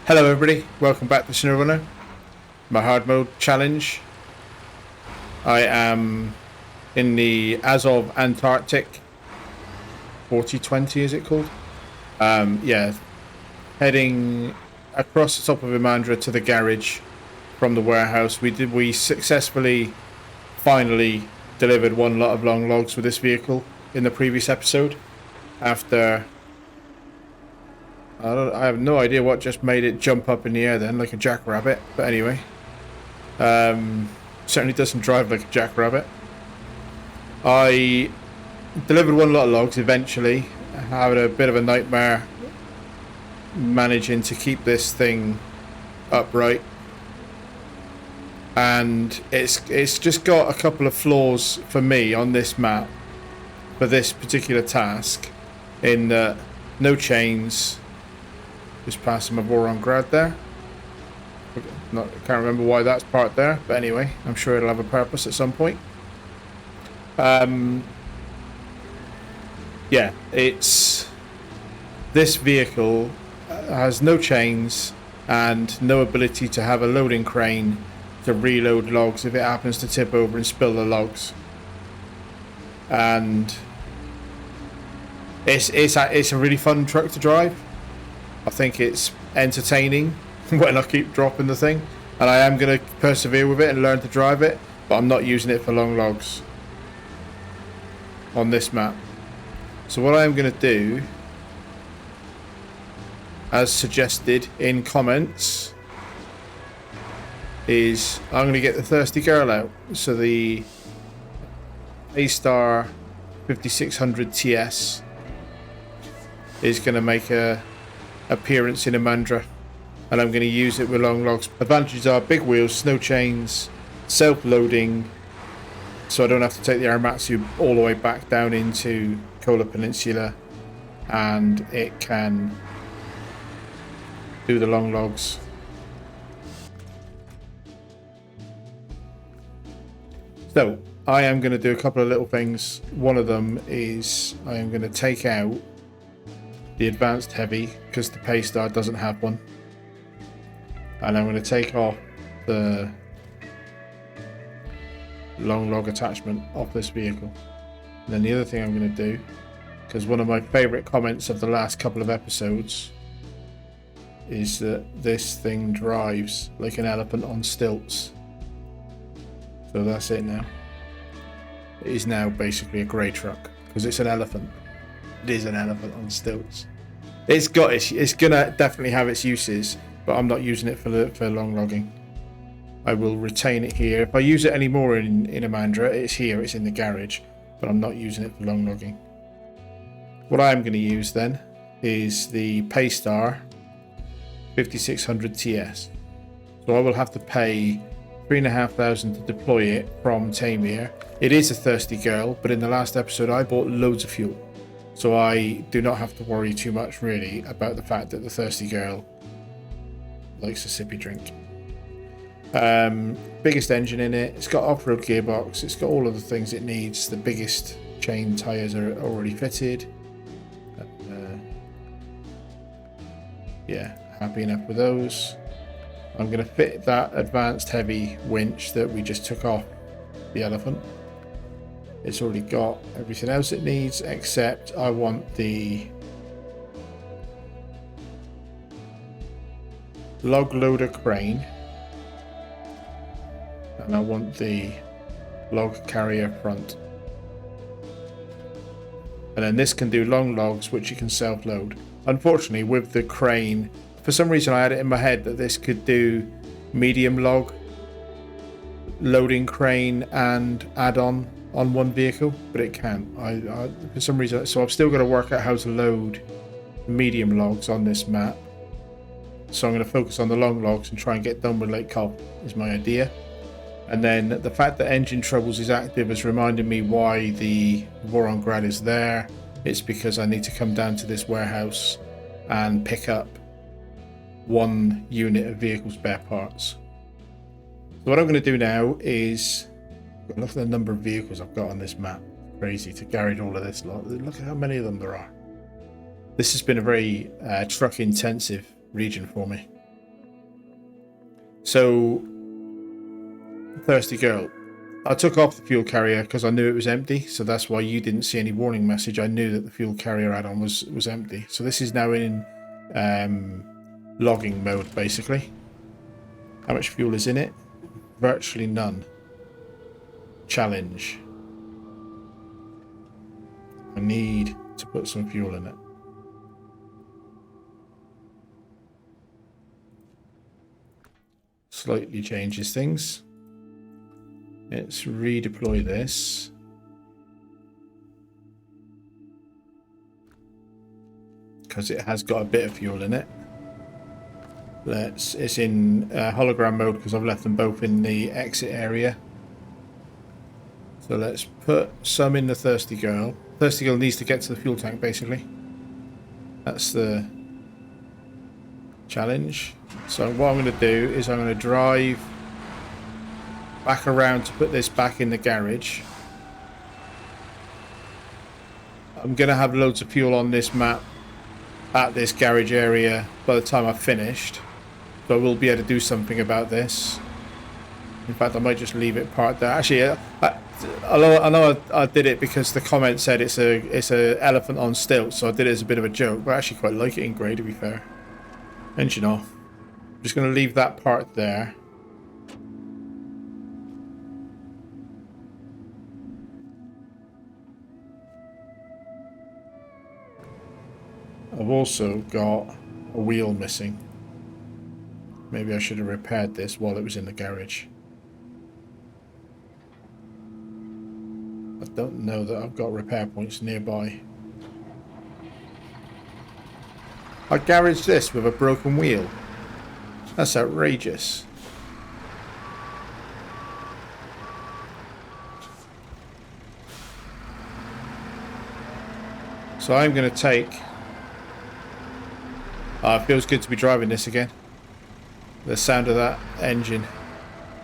Hello everybody, welcome back to SnowRunner, my hard mode challenge. I am in the Azov Antarctic 4020, is it called? Yeah, heading across the top of Imandra to the garage from the warehouse. We successfully finally delivered one lot of long logs with this vehicle in the previous episode after I have no idea what just made it jump up in the air then, like a jackrabbit. But anyway, certainly doesn't drive like a jackrabbit. I delivered one lot of logs eventually. I had a bit of a nightmare managing to keep this thing upright, and it's just got a couple of flaws for me on this map for this particular task. In no chains. Just passing my boron grad there. Can't remember why that's parked there, but anyway, I'm sure it'll have a purpose at some point. Yeah, it's this vehicle has no chains and no ability to have a loading crane to reload logs if it happens to tip over and spill the logs. And it's a really fun truck to drive. I think it's entertaining when I keep dropping the thing, and I am going to persevere with it and learn to drive it, but I'm not using it for long logs on this map. So what I am going to do, as suggested in comments, is I'm going to get the thirsty girl out. So the Paystar 5600 TS is going to make a appearance in Imandra, and I'm going to use it with long logs. Advantages are big wheels, snow chains, self-loading, so I don't have to take the Aramatsu all the way back down into Kola Peninsula, and it can do the long logs. So I am going to do a couple of little things. One of them is I am going to take out the advanced heavy because the Paystar doesn't have one, and I'm going to take off the long log attachment off this vehicle. And then the other thing I'm going to do, because one of my favorite comments of the last couple of episodes is that this thing drives like an elephant on stilts. So that's it now. It is now basically a grey truck because it's an elephant. It is an elephant on stilts. It's gonna definitely have its uses, but I'm not using it for long logging. I will retain it here. If I use it anymore in Imandra, it's here, it's in the garage, but I'm not using it for long logging. What I am going to use then is the Paystar 5600 TS. So I will have to pay $3,500 to deploy it from Tamir. It is a thirsty girl, but in the last episode I bought loads of fuel. So I do not have to worry too much really about the fact that the thirsty girl likes a sippy drink. Biggest engine in it. It's got off-road gearbox. It's got all of the things it needs. The biggest chain tyres are already fitted. Yeah, happy enough with those. I'm going to fit that advanced heavy winch that we just took off the elephant. It's already got everything else it needs, except I want the log loader crane, and I want the log carrier front. And then this can do long logs, which you can self-load. Unfortunately, with the crane, for some reason I had it in my head that this could do medium log, loading crane and add-on on one vehicle, but it can't. I for some reason, so I've still got to work out how to load medium logs on this map. So I'm going to focus on the long logs and try and get done with Lake Cobb is my idea. And then the fact that engine troubles is active has reminded me why the boron grad is there. It's because I need to come down to this warehouse and pick up one unit of vehicle spare parts. So what I'm going to do now is look at the number of vehicles I've got on this map. Crazy to garage all of this lot. Look at how many of them there are. This has been a very truck intensive region for me. So, Thirsty Girl. I took off the fuel carrier because I knew it was empty, so that's why you didn't see any warning message. I knew that the fuel carrier add-on was empty. So this is now in logging mode, basically. How much fuel is in it? Virtually none. Challenge. I need to put some fuel in it. Slightly changes things. Let's redeploy this. Because it has got a bit of fuel in it. It's in hologram mode because I've left them both in the exit area. So let's put some in the Thirsty Girl. Thirsty Girl needs to get to the fuel tank, basically. That's the challenge. So what I'm going to do is I'm going to drive back around to put this back in the garage. I'm going to have loads of fuel on this map at this garage area by the time I've finished. So I will be able to do something about this. In fact, I might just leave it parked there. Actually, I know I did it because the comment said it's a elephant on stilts, so I did it as a bit of a joke. But I actually quite like it in grey, to be fair. Engine off. I'm just going to leave that part there. I've also got a wheel missing. Maybe I should have repaired this while it was in the garage. I don't know that I've got repair points nearby. I garaged this with a broken wheel. That's outrageous. So I'm going to take... it feels good to be driving this again. The sound of that engine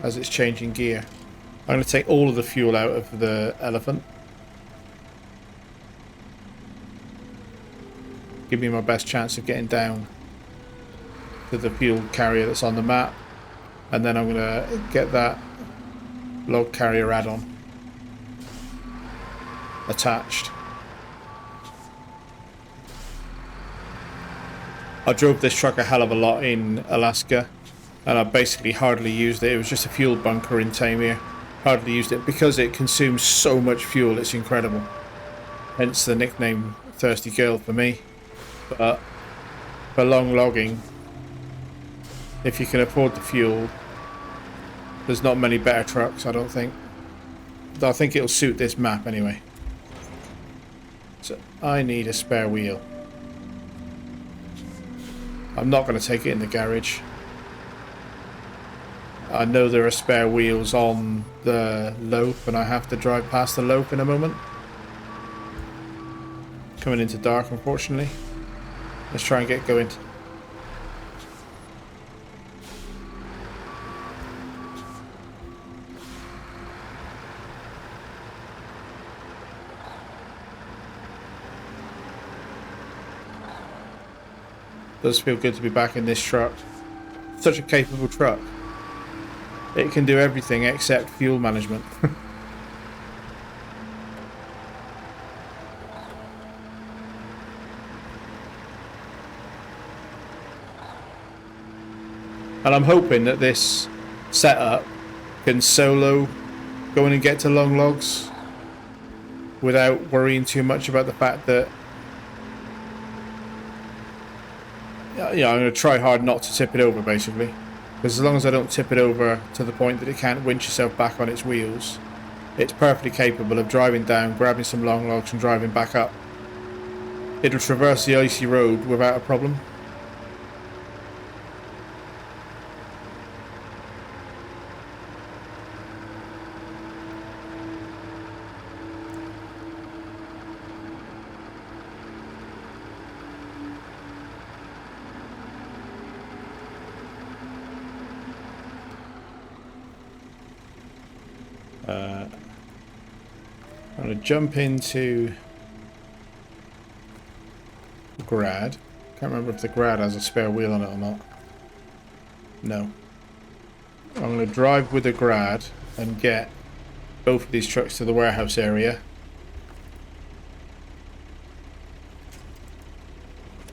as it's changing gear. I'm going to take all of the fuel out of the elephant. Give me my best chance of getting down to the fuel carrier that's on the map. And then I'm going to get that log carrier add-on attached. I drove this truck a hell of a lot in Alaska, and I basically hardly used it. It was just a fuel bunker in Tamir. Hardly used it because it consumes so much fuel. It's incredible. Hence the nickname Thirsty Girl for me. But for long logging, if you can afford the fuel, there's not many better trucks, I don't think. I think it'll suit this map anyway. So I need a spare wheel. I'm not going to take it in the garage. I know there are spare wheels on the lope, and I have to drive past the lope in a moment. Coming into dark, unfortunately. Let's try and get going. Does feel good to be back in this truck. Such a capable truck. It can do everything except fuel management. And I'm hoping that this setup can solo go in and get to long logs without worrying too much about the fact that I'm going to try hard not to tip it over, basically. Because as long as I don't tip it over to the point that it can't winch itself back on its wheels, it's perfectly capable of driving down, grabbing some long logs and driving back up. It'll traverse the icy road without a problem. I'm going to jump into Grad. Can't remember if the Grad has a spare wheel on it or not. No. I'm going to drive with a grad and get both of these trucks to the warehouse area.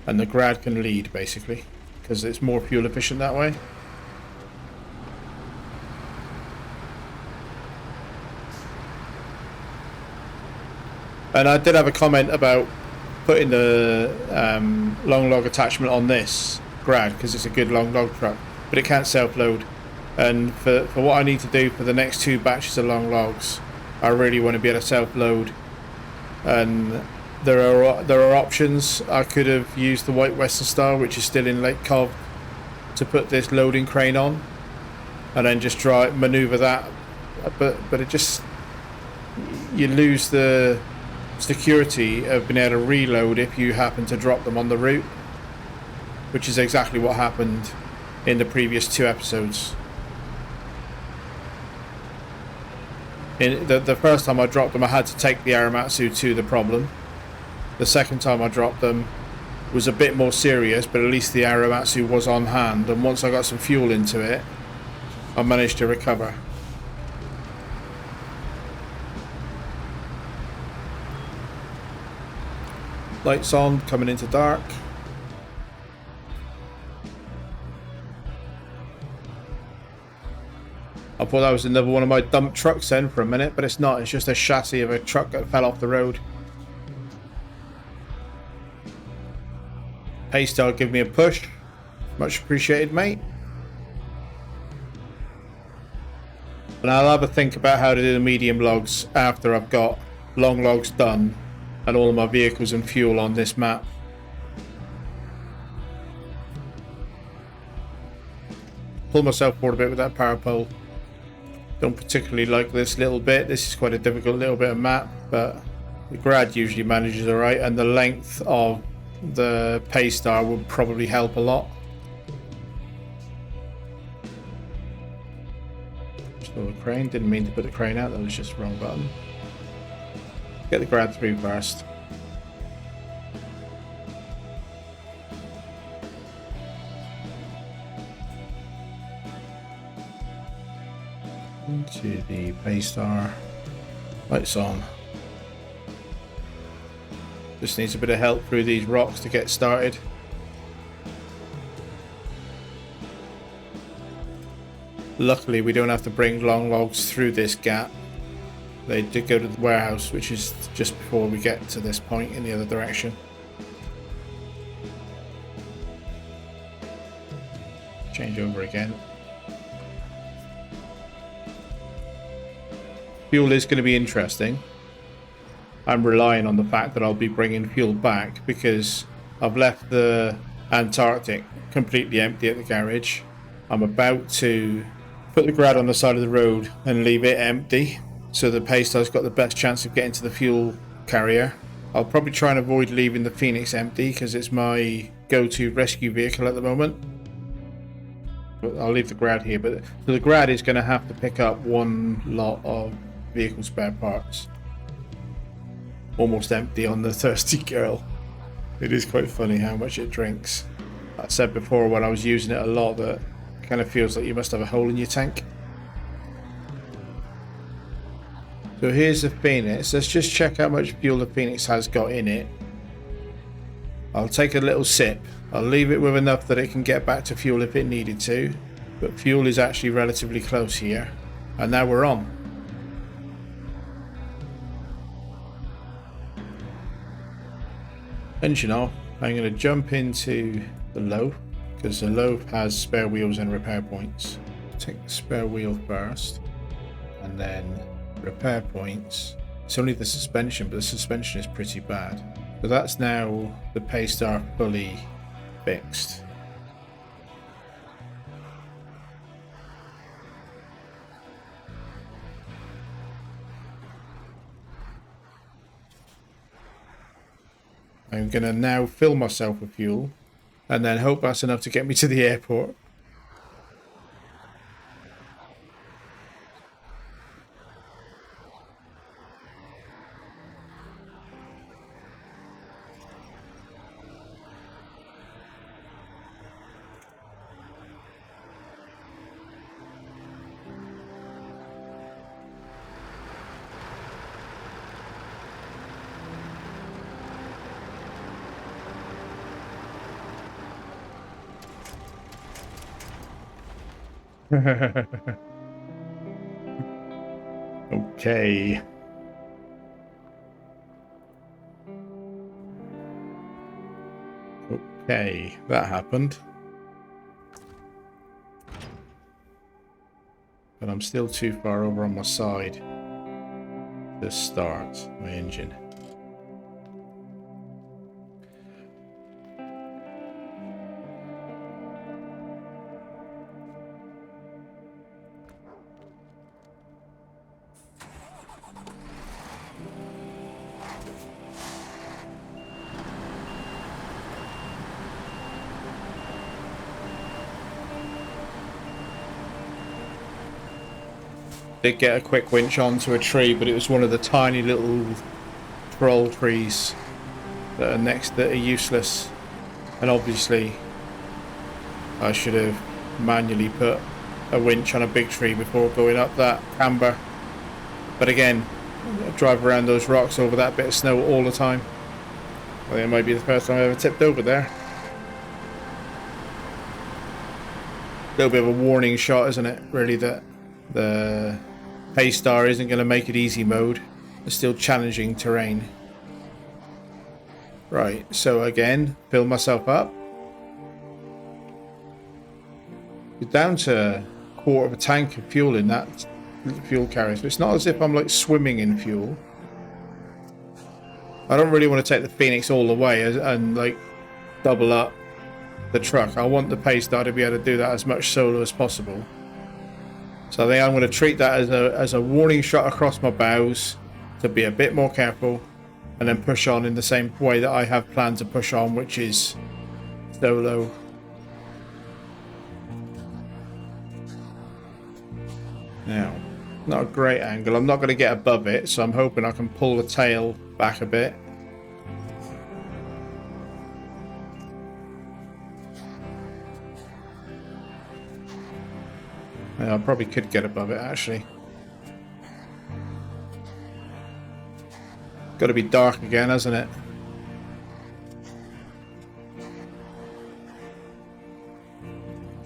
And the grad can lead, basically, because it's more fuel efficient that way. And I did have a comment about putting the long log attachment on this grad because it's a good long log truck, but it can't self-load. And for what I need to do for the next 2 batches of long logs, I really want to be able to self-load. And there are options. I could have used the White Western Star, which is still in Lake Cov, to put this loading crane on, and then just try maneuver that. But it just, you lose the security of being able to reload if you happen to drop them on the route, which is exactly what happened in the previous 2 episodes. In the first time I dropped them, I had to take the Aramatsu to the problem. The second time I dropped them was a bit more serious, but at least the Aramatsu was on hand, and once I got some fuel into it, I managed to recover. Lights on, coming into dark. I thought that was another one of my dump trucks then for a minute, but it's not. It's just a chassis of a truck that fell off the road. Paystar, give me a push. Much appreciated, mate. And I'll have a think about how to do the medium logs after I've got long logs done and all of my vehicles and fuel on this map. Pull myself forward a bit with that power pole. Don't particularly like this little bit. This is quite a difficult little bit of map, but the grad usually manages alright, and the length of the Paystar would probably help a lot. Stole the crane. Didn't mean to put the crane out. That was just the wrong button. Get the grad through first. Into the Paystar. Lights on. Just needs a bit of help through these rocks to get started. Luckily we don't have to bring long logs through this gap. They did go to the warehouse, which is just before we get to this point in the other direction. Change over again. Fuel is going to be interesting. I'm relying on the fact that I'll be bringing fuel back because I've left the Antarctic completely empty at the garage. I'm about to put the grad on the side of the road and leave it empty, so the Paystar's got the best chance of getting to the fuel carrier. I'll probably try and avoid leaving the Phoenix empty because it's my go-to rescue vehicle at the moment. But I'll leave the grad here, but so the grad is going to have to pick up one lot of vehicle spare parts. Almost empty on the thirsty girl. It is quite funny how much it drinks. I said before when I was using it a lot that it kind of feels like you must have a hole in your tank. So here's the Phoenix. Let's just check how much fuel the Phoenix has got in it. I'll take a little sip. I'll leave it with enough that it can get back to fuel if it needed to. But fuel is actually relatively close here. And now we're on. Engine off. I'm going to jump into the low because the low has spare wheels and repair points. Take the spare wheel first and then repair points. It's only the suspension, but the suspension is pretty bad. So that's now the Paystar fully fixed. I'm going to now fill myself with fuel and then hope that's enough to get me to the airport. Okay. Okay, that happened. But I'm still too far over on my side to start my engine. Did get a quick winch onto a tree, but it was one of the tiny little troll trees that are useless. And obviously I should have manually put a winch on a big tree before going up that camber. But again, I drive around those rocks over that bit of snow all the time. I think it might be the first time I ever tipped over there. A little bit of a warning shot, isn't it? Really, that the Paystar isn't going to make it easy mode. It's still challenging terrain. Right, so again, fill myself up. You're down to a quarter of a tank of fuel in that fuel carrier. So it's not as if I'm like swimming in fuel. I don't really want to take the Phoenix all the way and like double up the truck. I want the Paystar to be able to do that as much solo as possible. So I think I'm going to treat that as a warning shot across my bows to be a bit more careful, and then push on in the same way that I have planned to push on, which is solo. Now, not a great angle. I'm not going to get above it, so I'm hoping I can pull the tail back a bit. Yeah, I probably could get above it, actually. Got to be dark again, hasn't it?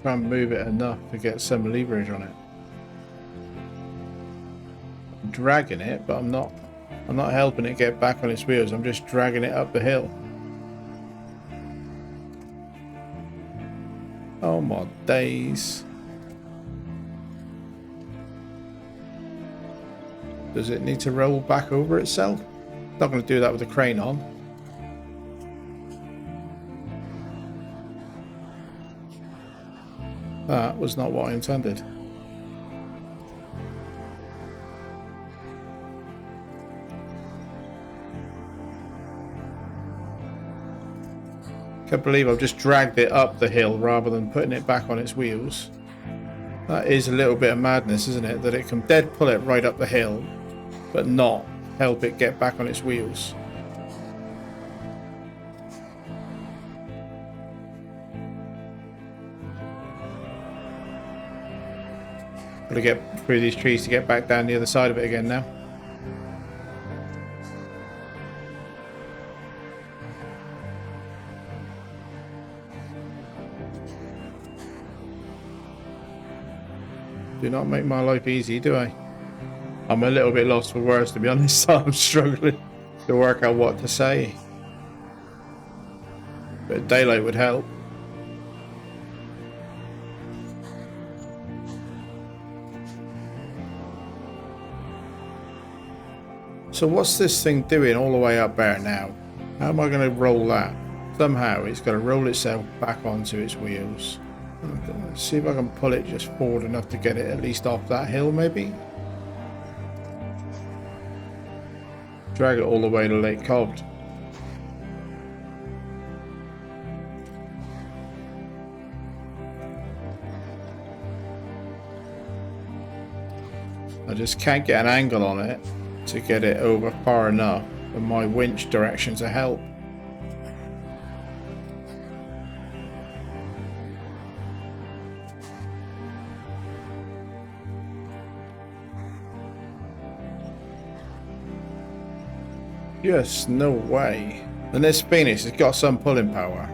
Try and move it enough to get some leverage on it. I'm dragging it, but I'm not helping it get back on its wheels. I'm just dragging it up the hill. Oh my days. Does it need to roll back over itself? Not going to do that with the crane on. That was not what I intended. Can't believe I've just dragged it up the hill rather than putting it back on its wheels. That is a little bit of madness, isn't it? That it can dead pull it right up the hill, but not help it get back on its wheels. Got to get through these trees to get back down the other side of it again now. Do not make my life easy, do I? I'm a little bit lost for words, to be honest. I'm struggling to work out what to say. But daylight would help. So what's this thing doing all the way up there now? How am I going to roll that? Somehow it's got to roll itself back onto its wheels. Let's see if I can pull it just forward enough to get it at least off that hill, maybe. Drag it all the way to Lake Cobbed. I just can't get an angle on it to get it over far enough for my winch direction to help. Yes, no way. And this Phoenix has got some pulling power.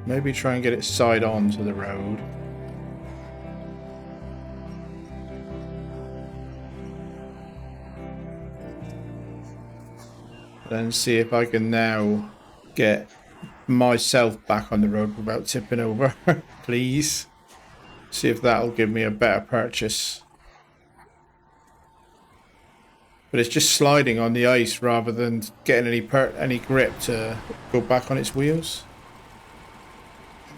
Maybe try and get it side on to the road. Then see if I can now get myself back on the road without tipping over. Please. See if that'll give me a better purchase. But it's just sliding on the ice rather than getting any grip to go back on its wheels.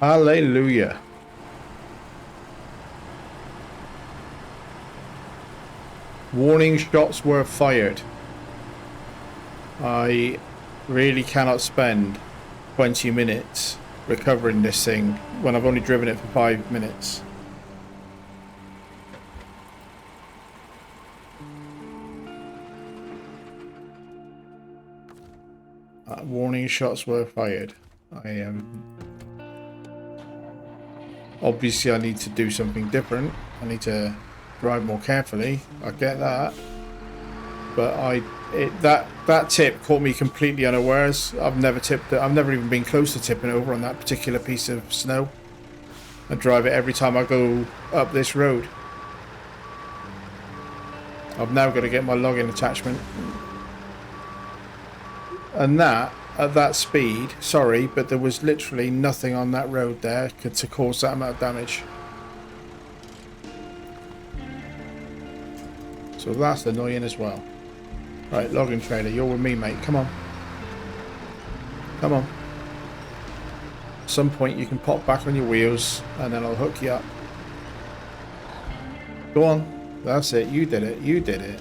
Hallelujah. Warning shots were fired. I really cannot spend 20 minutes recovering this thing when I've only driven it for 5 minutes. Warning shots were fired. Obviously I need to do something different. I need to drive more carefully. I get that. But that tip caught me completely unawares. I've never tipped it. I've never even been close to tipping over on that particular piece of snow. I drive it every time I go up this road. I've now got to get my login attachment. And that, at that speed, sorry, but there was literally nothing on that road there to cause that amount of damage. So that's annoying as well. Right, login trailer, you're with me, mate. Come on. Come on. At some point you can pop back on your wheels and then I'll hook you up. Go on. That's it. You did it. You did it.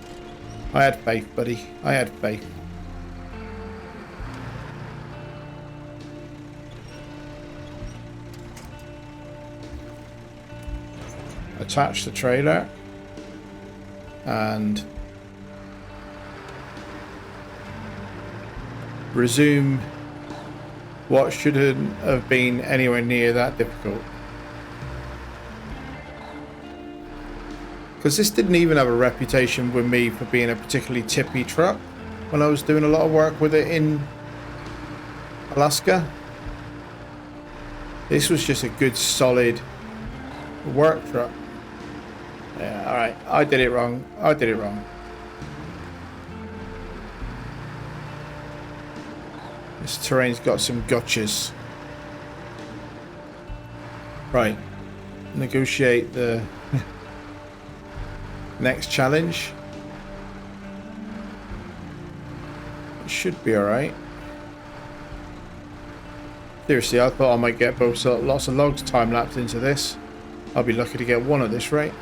I had faith, buddy. I had faith. Attach the trailer and resume what shouldn't have been anywhere near that difficult. Because this didn't even have a reputation with me for being a particularly tippy truck when I was doing a lot of work with it in Alaska. This was just a good solid work truck. Yeah, alright, I did it wrong. I did it wrong. This terrain's got some gotchas. Right. Negotiate the next challenge. It should be alright. Seriously, I thought I might get both lots of logs time-lapsed into this. I'll be lucky to get one at this rate.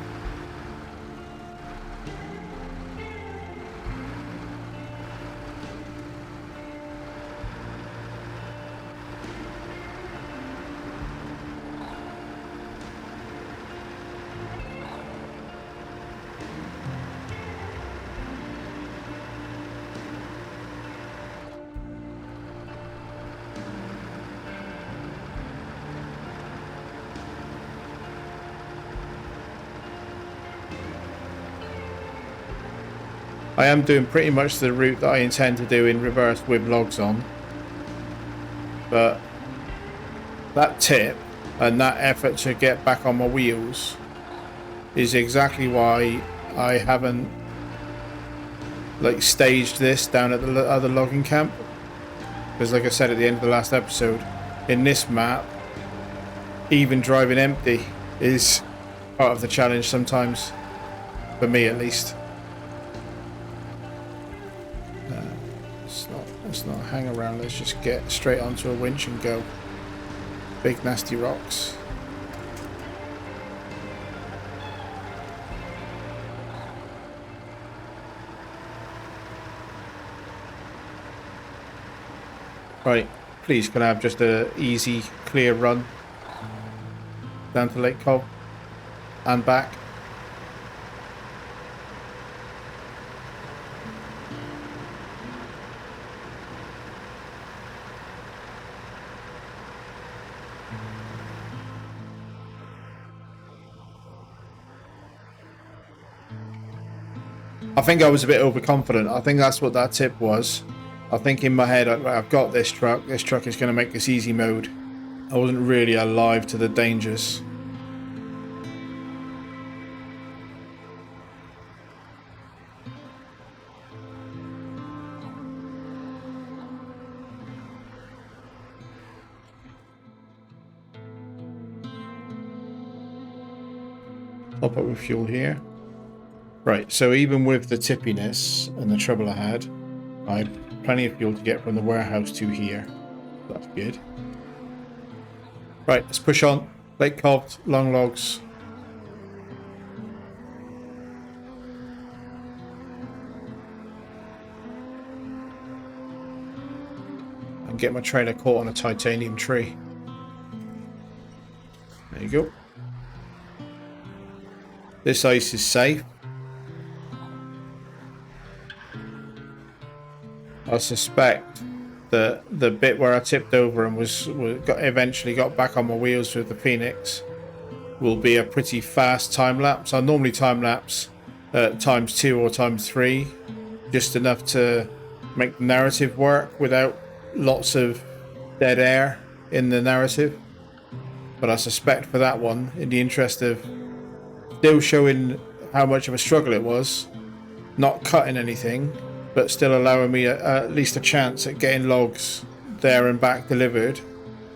I am doing pretty much the route that I intend to do in reverse with logs on. But that tip and that effort to get back on my wheels is exactly why I haven't staged this down at the other logging camp. Because like I said at the end of the last episode, in this map, even driving empty is part of the challenge sometimes. For me at least. Let's not hang around, let's just get straight onto a winch and go. Big nasty rocks. Right, please can I have just a easy, clear run down to Lake Cobb and back. I think I was a bit overconfident. I think that's what that tip was. I think in my head, I've got this truck. This truck is going to make this easy mode. I wasn't really alive to the dangers. Top up with fuel here. Right, so even with the tippiness and the trouble I had plenty of fuel to get from the warehouse to here. That's good. Right, let's push on. Lake Cobbed, long logs. And get my trailer caught on a titanium tree. There you go. This ice is safe. I suspect that the bit where I tipped over and eventually got back on my wheels with the Phoenix will be a pretty fast time lapse. I normally time lapse ×2 or ×3, just enough to make the narrative work without lots of dead air in the narrative. But I suspect for that one, in the interest of still showing how much of a struggle it was, not cutting anything, but still allowing me at least a chance at getting logs there and back delivered,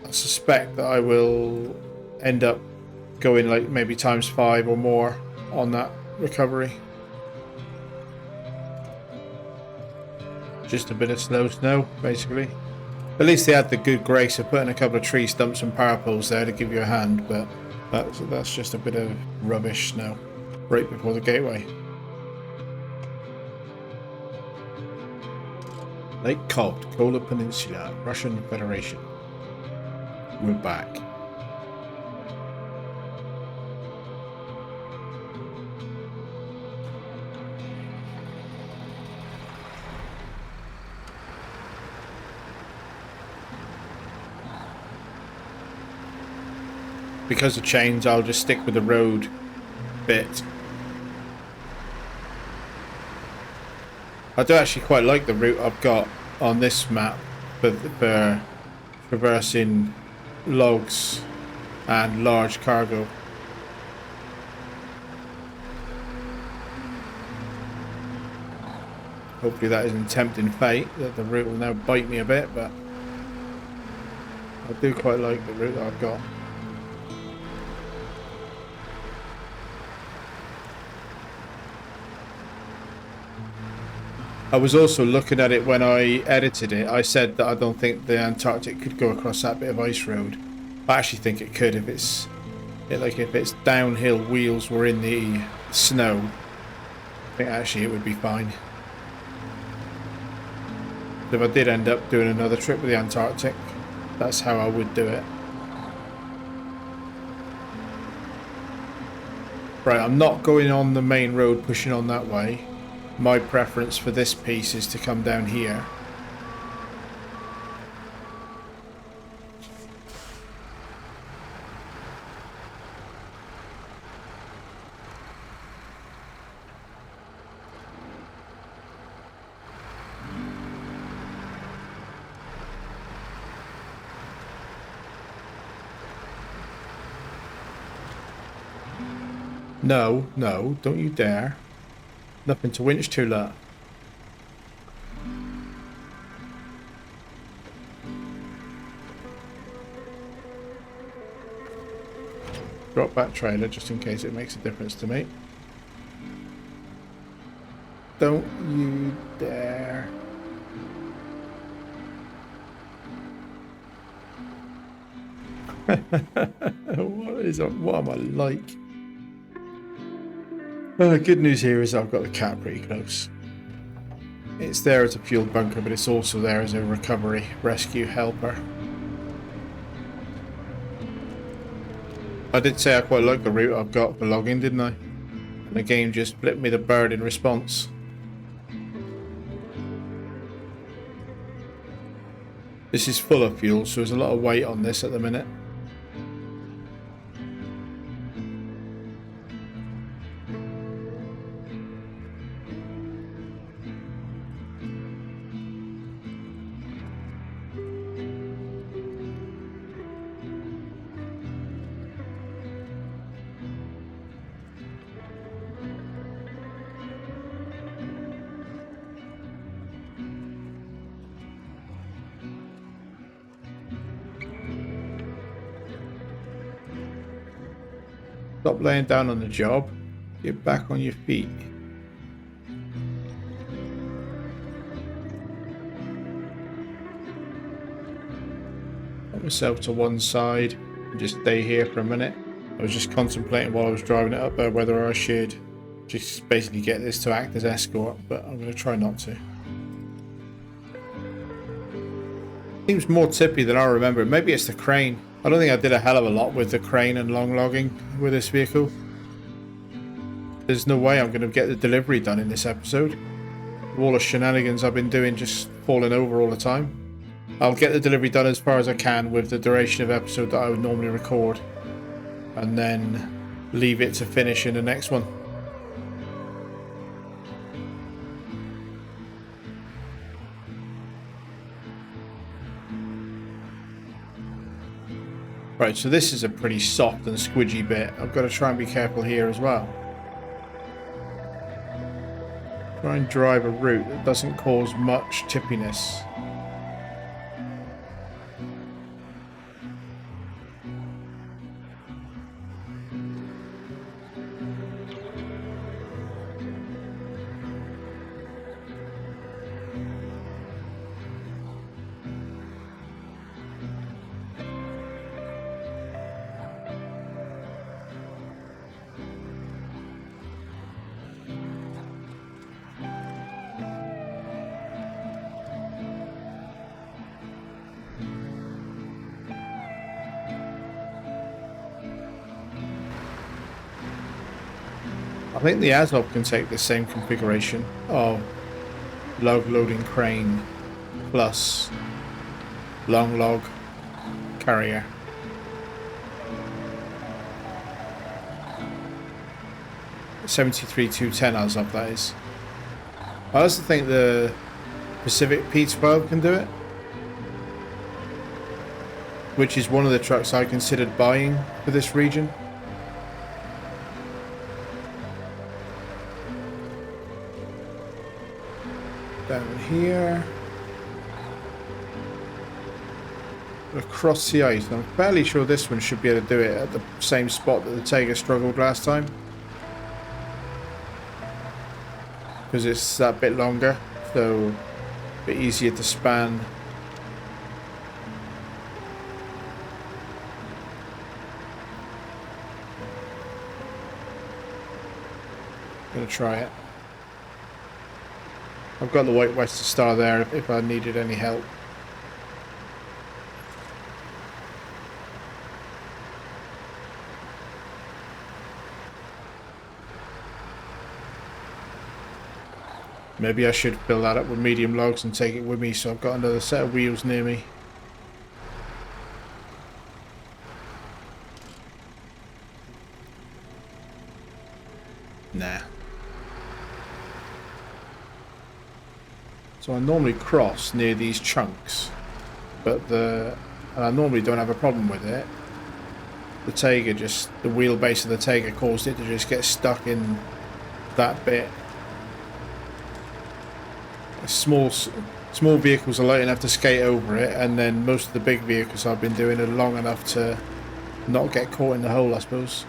I suspect that I will end up going like maybe ×5 or more on that recovery. Just a bit of slow snow, basically. At least they had the good grace of putting a couple of tree stumps and power poles there to give you a hand, but that's just a bit of rubbish snow right before the gateway. Lake Cobbed, Kola Peninsula, Russian Federation. We're back. Because of chains, I'll just stick with the road bit. I do actually quite like the route I've got on this map for traversing logs and large cargo. Hopefully that isn't tempting fate, that the route will now bite me a bit, but I do quite like the route that I've got. I was also looking at it when I edited it. I said that I don't think the Antarctic could go across that bit of ice road. I actually think it could if it's downhill wheels were in the snow. I think actually it would be fine. If I did end up doing another trip with the Antarctic, that's how I would do it. Right, I'm not going on the main road pushing on that way. My preference for this piece is to come down here. No, no, don't you dare. Nothing to winch to, look. Drop back trailer just in case it makes a difference to me. Don't you dare. What am I like? Good news here is I've got the cat pretty close. It's there as a fuel bunker, but it's also there as a recovery rescue helper. I did say I quite like the route I've got for logging, didn't I? And the game just flipped me the bird in response. This is full of fuel, so there's a lot of weight on this at the minute. Stop laying down on the job. Get back on your feet. Put myself to one side and just stay here for a minute. I was just contemplating while I was driving it up there whether I should just basically get this to act as escort, but I'm going to try not to. Seems more tippy than I remember. Maybe it's the crane. I don't think I did a hell of a lot with the crane and long logging with this vehicle. There's no way I'm going to get the delivery done in this episode. With all the shenanigans I've been doing just falling over all the time. I'll get the delivery done as far as I can with the duration of episode that I would normally record. And then leave it to finish in the next one. Right, so this is a pretty soft and squidgy bit. I've got to try and be careful here as well. Try and drive a route that doesn't cause much tippiness. I think the S04 can take the same configuration of log loading crane plus long log carrier. S04E30 S04 that is. I also think the Pacific P12 can do it, which is one of the trucks I considered buying for this region. Down here. Across the ice. I'm fairly sure this one should be able to do it at the same spot that the Taiga struggled last time. Because it's that bit longer, so a bit easier to span. Gonna try it. I've got the White Western Star there if I needed any help. Maybe I should fill that up with medium logs and take it with me so I've got another set of wheels near me. Nah. So I normally cross near these chunks, but and I normally don't have a problem with it. The Taiga the wheelbase of the Taiga caused it to just get stuck in that bit. Small vehicles are light enough to skate over it, and then most of the big vehicles I've been doing are long enough to not get caught in the hole, I suppose.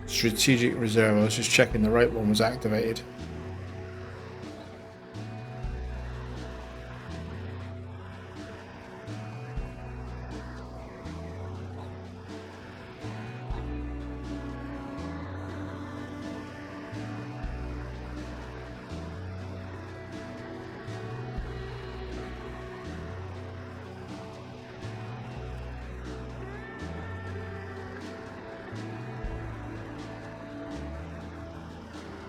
Strategic reserve. I was just checking the right one was activated.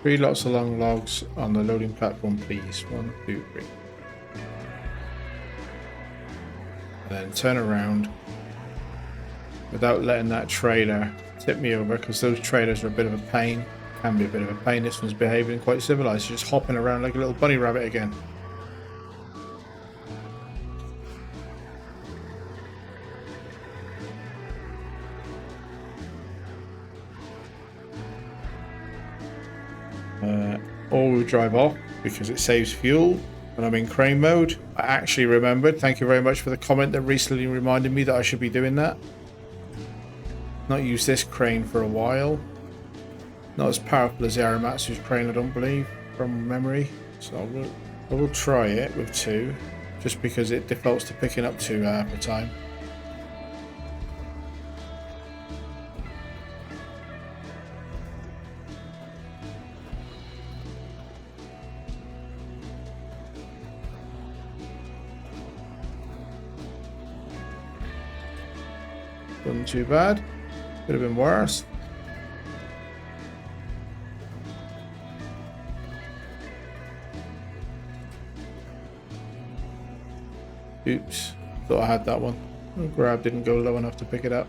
Three lots of long logs on the loading platform, please. 1, 2, 3. And then turn around without letting that trailer tip me over, because those trailers are a bit of a pain Can be a bit of a pain. This one's behaving quite civilized, just hopping around like a little bunny rabbit again. All-wheel drive off because it saves fuel when I'm in crane mode. I actually remembered. Thank you very much for the comment that recently reminded me that I should be doing that. Not used this crane for a while. Not as powerful as the Aramatsu's crane, I don't believe, from memory. So I will try it with 2, just because it defaults to picking up 2 at a time. Wasn't too bad. Could have been worse. Oops, thought I had that one. Grab didn't go low enough to pick it up.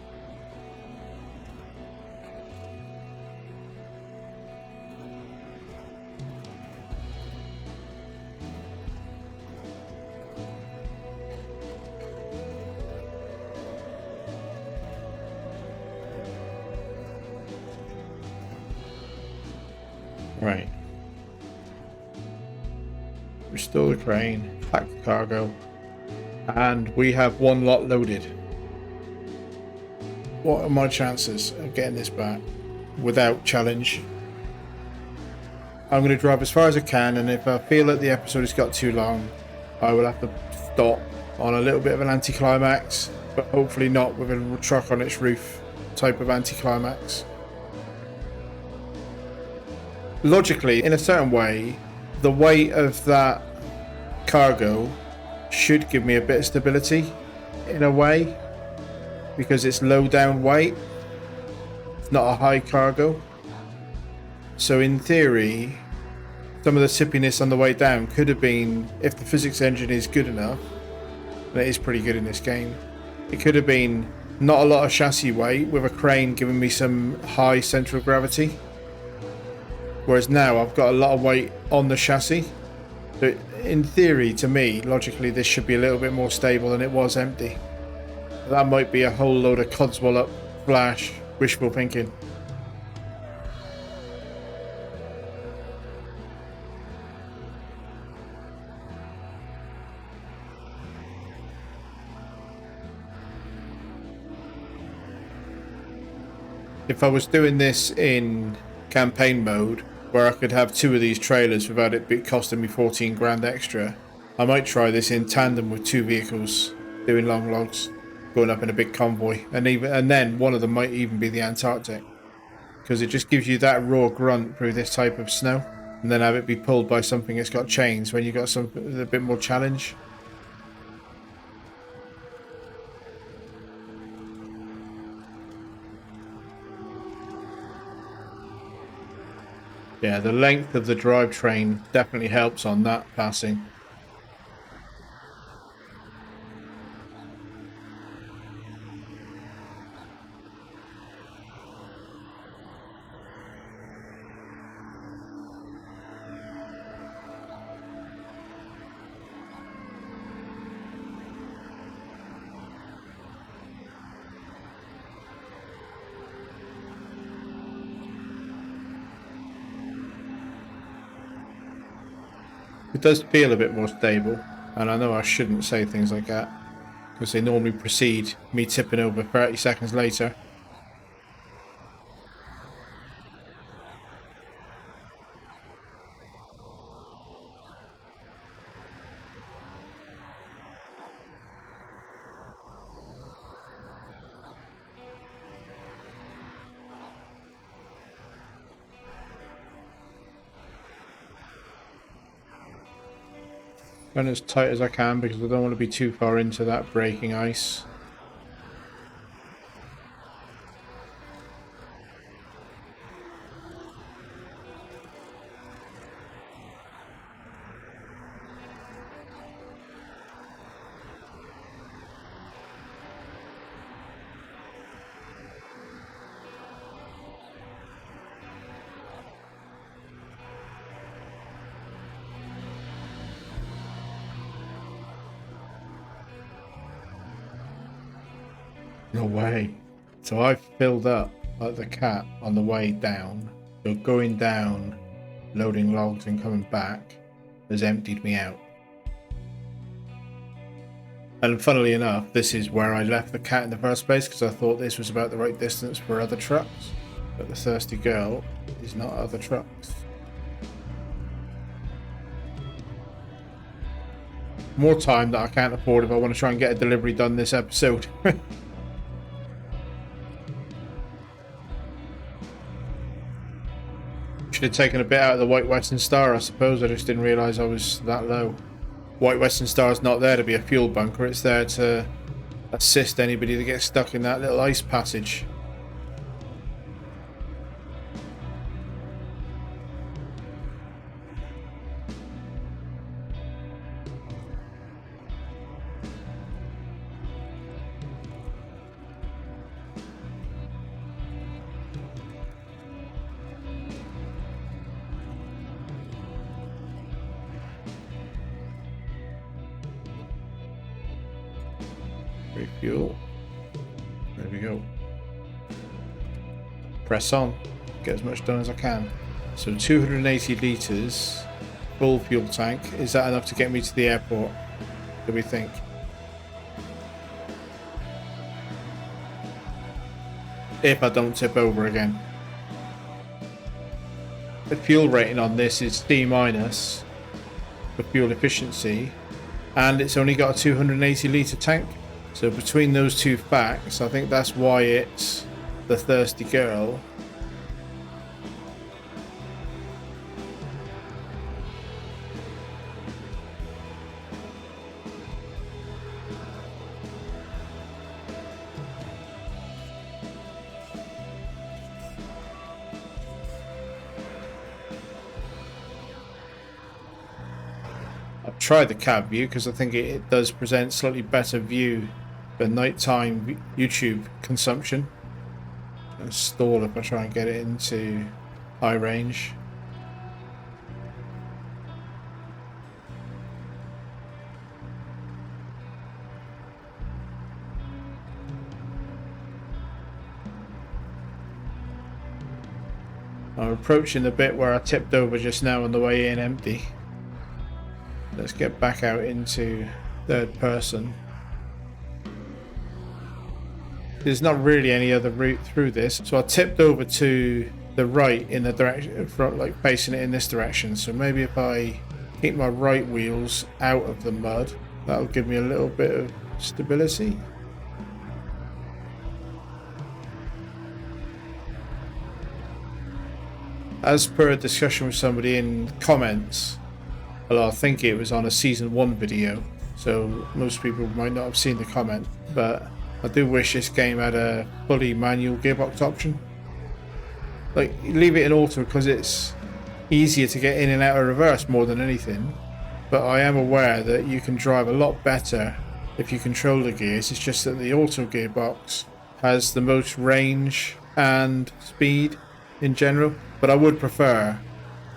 Right. Restore the crane, pack the cargo, and we have 1 lot loaded. What are my chances of getting this back without challenge? I'm going to drive as far as I can, and if I feel that the episode has got too long, I will have to stop on a little bit of an anticlimax, but hopefully not with a truck on its roof type of anticlimax. Logically, in a certain way, the weight of that cargo should give me a bit of stability in a way, because it's low down weight, it's not a high cargo. So in theory, some of the tippiness on the way down could have been, if the physics engine is good enough, and it is pretty good in this game, it could have been not a lot of chassis weight with a crane giving me some high central gravity. Whereas now I've got a lot of weight on the chassis. But in theory, to me, logically, this should be a little bit more stable than it was empty. That might be a whole load of codswallop flash wishful thinking. If I was doing this in campaign mode, where I could have 2 of these trailers without it costing me 14 grand extra, I might try this in tandem with 2 vehicles doing long logs, going up in a big convoy, and then one of them might even be the Antarctic, because it just gives you that raw grunt through this type of snow, and then have it be pulled by something that's got chains when you got something with a bit more challenge. Yeah, the length of the drivetrain definitely helps on that passing. It does feel a bit more stable, and I know I shouldn't say things like that, because they normally precede me tipping over 30 seconds later. Run as tight as I can because I don't want to be too far into that braking ice. No way. So I've filled up like the cat on the way down. So going down, loading logs and coming back has emptied me out. And funnily enough, this is where I left the cat in the first place, because I thought this was about the right distance for other trucks. But the thirsty girl is not other trucks. More time that I can't afford if I want to try and get a delivery done this episode. Should have taken a bit out of the White Western Star, I suppose. I just didn't realise I was that low. White Western Star is not there to be a fuel bunker. It's there to assist anybody that gets stuck in that little ice passage. Refuel. There we go. Press on. Get as much done as I can. So 280 litres, full fuel tank. Is that enough to get me to the airport? Do we think? If I don't tip over again. The fuel rating on this is C- for fuel efficiency, and it's only got a 280 litre tank. So between those two facts, I think that's why it's the thirsty girl. I've tried the cab view because I think it does present slightly better view for nighttime YouTube consumption. And stall if I try and get it into high range. I'm approaching the bit where I tipped over just now on the way in empty. Let's get back out into third person. There's not really any other route through this, so I tipped over to the right in the direction, like facing it in this direction. So maybe if I keep my right wheels out of the mud, that'll give me a little bit of stability. As per a discussion with somebody in comments, well, I think it was on a season 1 video, so most people might not have seen the comment, but I do wish this game had a fully manual gearbox option. Like, leave it in auto because it's easier to get in and out of reverse more than anything, but I am aware that you can drive a lot better if you control the gears. It's just that the auto gearbox has the most range and speed in general, but I would prefer,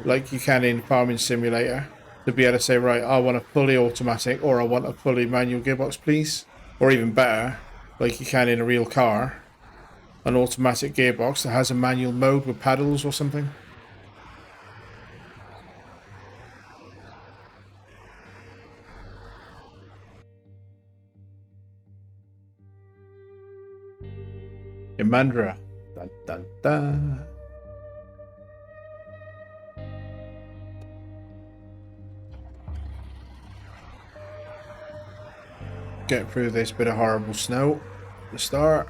like you can in Farming Simulator, to be able to say, right, I want a fully automatic or I want a fully manual gearbox, please. Or even better, like you can in a real car, an automatic gearbox that has a manual mode with paddles or something. Imandra. Dun, dun, dun. Get through this bit of horrible snow to start.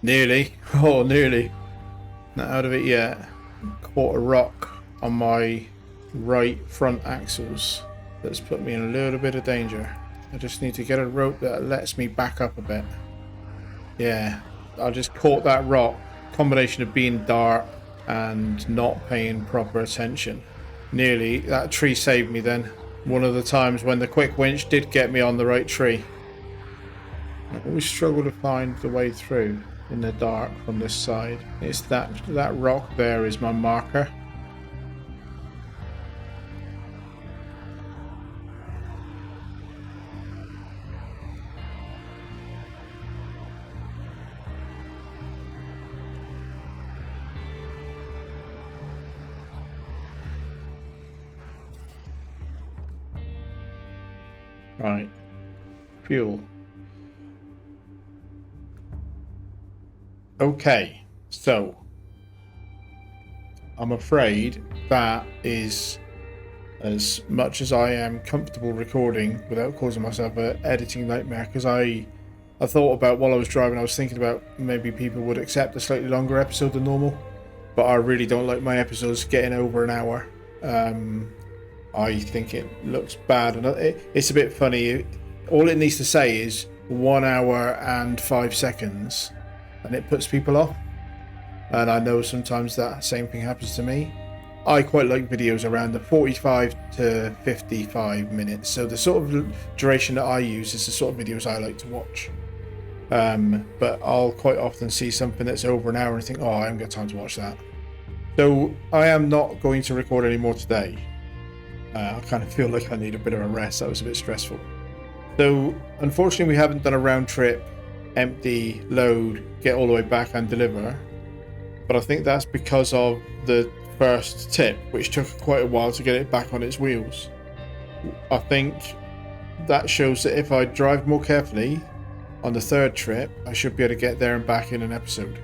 Nearly. Oh, nearly. Not out of it yet. Caught a rock on my right front axles. That's put me in a little bit of danger. I just need to get a rope that lets me back up a bit. Yeah, I just caught that rock. Combination of being dark and not paying proper attention. Nearly. That tree saved me then. One of the times when the quick winch did get me on the right tree. I always struggle to find the way through in the dark from this side. It's that rock there is my marker. Right. Fuel. Okay, so I'm afraid that is as much as I am comfortable recording without causing myself an editing nightmare, because I thought about while I was driving, I was thinking about maybe people would accept a slightly longer episode than normal, but I really don't like my episodes getting over an hour. I think it looks bad, and it's a bit funny. All it needs to say is 1 hour and 5 seconds, and it puts people off. And I know sometimes that same thing happens to me. I quite like videos around the 45 to 55 minutes. So the sort of duration that I use is the sort of videos I like to watch. But I'll quite often see something that's over an hour and think, oh, I haven't got time to watch that. So I am not going to record any more today. I kind of feel like I need a bit of a rest. That was a bit stressful. So unfortunately we haven't done a round trip, empty, load, get all the way back and deliver. But I think that's because of the first tip, which took quite a while to get it back on its wheels. I think that shows that if I drive more carefully on the third trip, I should be able to get there and back in an episode.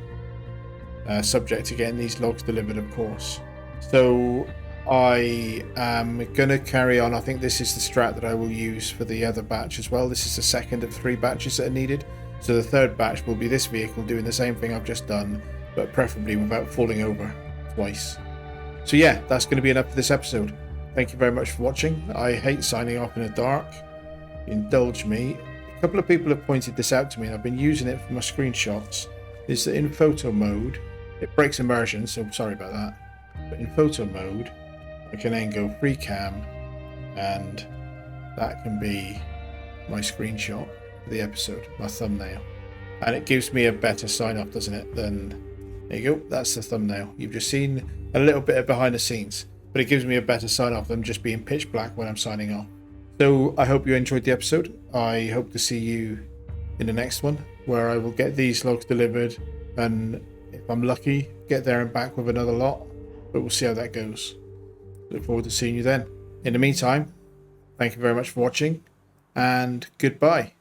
Subject to getting these logs delivered, of course. So I am going to carry on. I think this is the strat that I will use for the other batch as well. This is the second of 3 batches that are needed. So the third batch will be this vehicle doing the same thing I've just done, but preferably without falling over twice. So yeah, that's going to be enough for this episode. Thank you very much for watching. I hate signing off in the dark. Indulge me. A couple of people have pointed this out to me, and I've been using it for my screenshots. Is that in photo mode, it breaks immersion, so sorry about that. But in photo mode, I can then go free cam, and that can be my screenshot for the episode, my thumbnail. And it gives me a better sign off, doesn't it? Then there you go, that's the thumbnail. You've just seen a little bit of behind the scenes, but it gives me a better sign off than just being pitch black when I'm signing off. So I hope you enjoyed the episode. I hope to see you in the next one, where I will get these logs delivered, and if I'm lucky, get there and back with another lot, but we'll see how that goes. Look forward to seeing you then. In the meantime, thank you very much for watching, and goodbye.